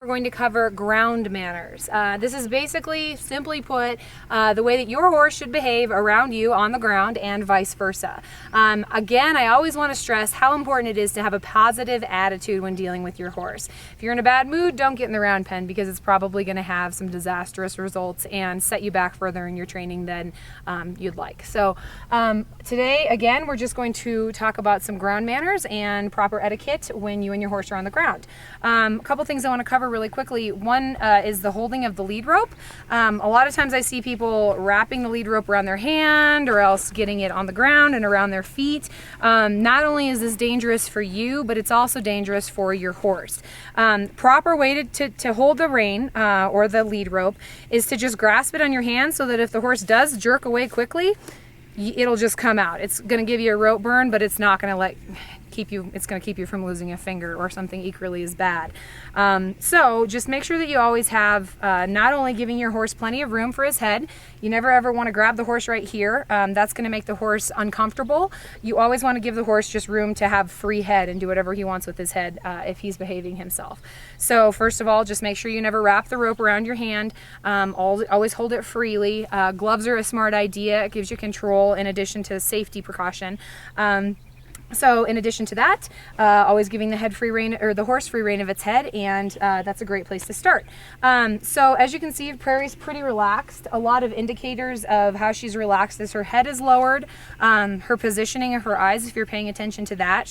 We're going to cover ground manners. This is basically, simply put, the way that your horse should behave around you on the ground and vice versa. Again, I always want to stress how important it is to have a positive attitude when dealing with your horse. If you're in a bad mood, don't get in the round pen because it's probably going to have some disastrous results and set you back further in your training than you'd like. So today, again, we're just going to talk about some ground manners and proper etiquette when you and your horse are on the ground. A couple things I want to cover really quickly. One is the holding of the lead rope. A lot of times I see people wrapping the lead rope around their hand or else getting it on the ground and around their feet. Not only is this dangerous for you, but it's also dangerous for your horse. Proper way to hold the rein or the lead rope is to just grasp it on your hand so that if the horse does jerk away quickly, it'll just come out. It's going to give you a rope burn, but it's not going to it's going to keep you from losing a finger or something equally as bad. So just make sure that you always have not only giving your horse plenty of room for his head. You never ever want to grab the horse right here. That's going to make the horse uncomfortable. You always want to give the horse just room to have free head and do whatever he wants with his head if he's behaving himself. So first of all, just make sure you never wrap the rope around your hand. Always hold it freely. Gloves are a smart idea. It gives you control in addition to safety precaution. So in addition to that, always giving the head free rein, or the horse free rein of its head, and that's a great place to start. So as you can see, Prairie's pretty relaxed. A lot of indicators of how she's relaxed is her head is lowered, her positioning of her eyes, if you're paying attention to that.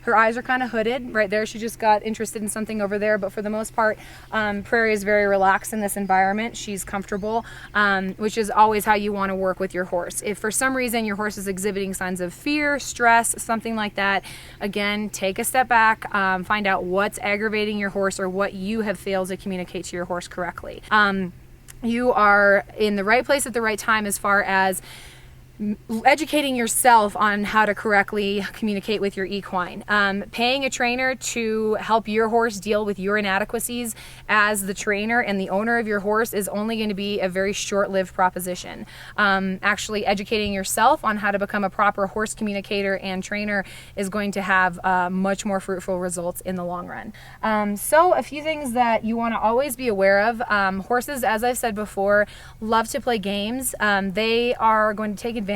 Her eyes are kind of hooded. Right there, she just got interested in something over there, but for the most part, Prairie is very relaxed in this environment. She's comfortable, which is always how you want to work with your horse. If for some reason your horse is exhibiting signs of fear, stress, something like that, again, take a step back, find out what's aggravating your horse or what you have failed to communicate to your horse correctly. You are in the right place at the right time as far as educating yourself on how to correctly communicate with your equine. Paying a trainer to help your horse deal with your inadequacies as the trainer and the owner of your horse is only going to be a very short-lived proposition. Actually educating yourself on how to become a proper horse communicator and trainer is going to have much more fruitful results in the long run. So a few things that you want to always be aware of. Horses, as I've said before, love to play games. They are going to take advantage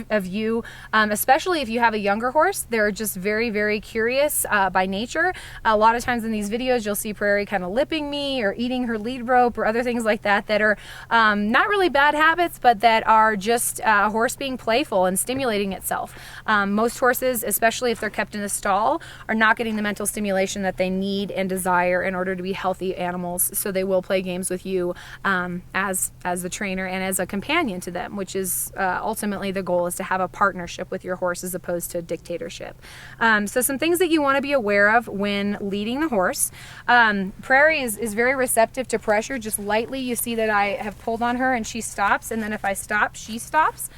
of you, especially if you have a younger horse. They're just very, very curious by nature. A lot of times in these videos, you'll see Prairie kind of lipping me or eating her lead rope or other things like that that are not really bad habits, but that are just a horse being playful and stimulating itself. Most horses, especially if they're kept in a stall, are not getting the mental stimulation that they need and desire in order to be healthy animals. So they will play games with you as the trainer and as a companion to them, which is ultimately the goal, is to have a partnership with your horse as opposed to a dictatorship. So some things that you want to be aware of when leading the horse. Prairie is very receptive to pressure. Just lightly, you see that I have pulled on her and she stops, and then if I stop, she stops.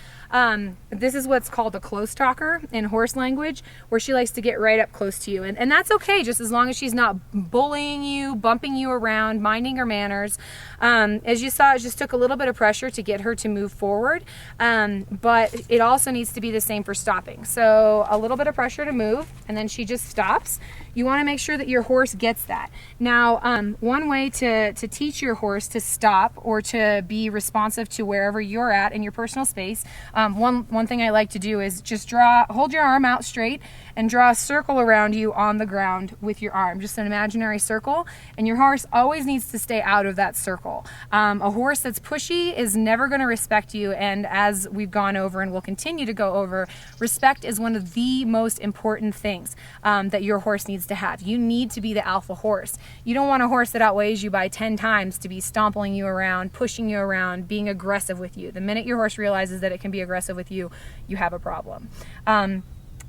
This is what's called a close talker in horse language, where she likes to get right up close to you. And that's okay, just as long as she's not bullying you, bumping you around, minding her manners. As you saw, it just took a little bit of pressure to get her to move forward, but it also needs to be the same for stopping. So a little bit of pressure to move, and then she just stops. You want to make sure that your horse gets that. Now, one way to teach your horse to stop or to be responsive to wherever you're at in your personal space, one thing I like to do is just hold your arm out straight and draw a circle around you on the ground with your arm, just an imaginary circle, and your horse always needs to stay out of that circle. A horse that's pushy is never going to respect you, and as we've gone over and will continue to go over, respect is one of the most important things that your horse needs to have. You need to be the alpha horse. You don't want a horse that outweighs you by 10 times to be stomping you around, pushing you around, being aggressive with you. The minute your horse realizes that it can be aggressive with you, you have a problem.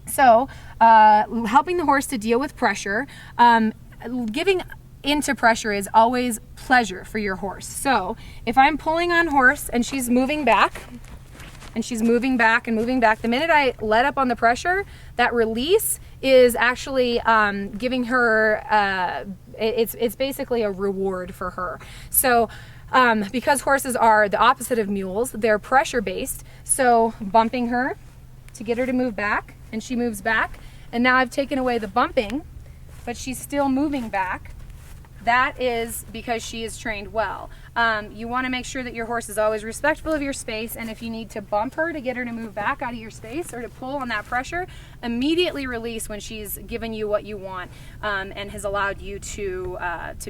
So helping the horse to deal with pressure, giving into pressure is always pleasure for your horse. So if I'm pulling on horse and she's moving back, and she's moving back and moving back, the minute I let up on the pressure, that release is actually giving her, it's basically a reward for her. So because horses are the opposite of mules, they're pressure based. So bumping her to get her to move back, and she moves back, and now I've taken away the bumping, but she's still moving back. that is because she is trained well. You want to make sure that your horse is always respectful of your space, and if you need to bump her to get her to move back out of your space or to pull on that pressure, immediately release when she's given you what you want and has allowed you to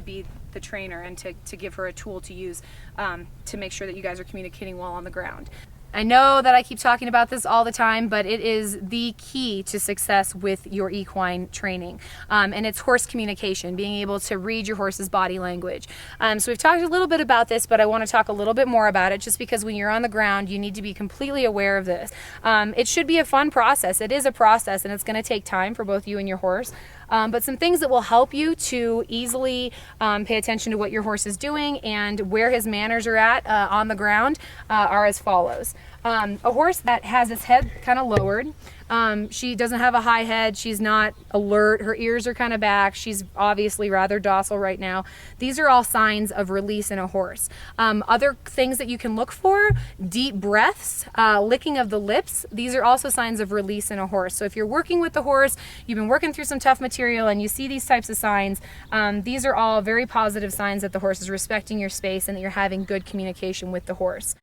be the trainer and to give her a tool to use to make sure that you guys are communicating well on the ground. I know that I keep talking about this all the time, but it is the key to success with your equine training. And it's horse communication, being able to read your horse's body language. So we've talked a little bit about this, but I want to talk a little bit more about it just because when you're on the ground, you need to be completely aware of this. It should be a fun process. It is a process, and it's going to take time for both you and your horse. But some things that will help you to easily pay attention to what your horse is doing and where his manners are at on the ground are as follows. A horse that has its head kind of lowered, she doesn't have a high head, she's not alert, her ears are kind of back, she's obviously rather docile right now. These are all signs of release in a horse. Other things that you can look for, deep breaths, licking of the lips, these are also signs of release in a horse. So if you're working with the horse, you've been working through some tough material and you see these types of signs, these are all very positive signs that the horse is respecting your space and that you're having good communication with the horse.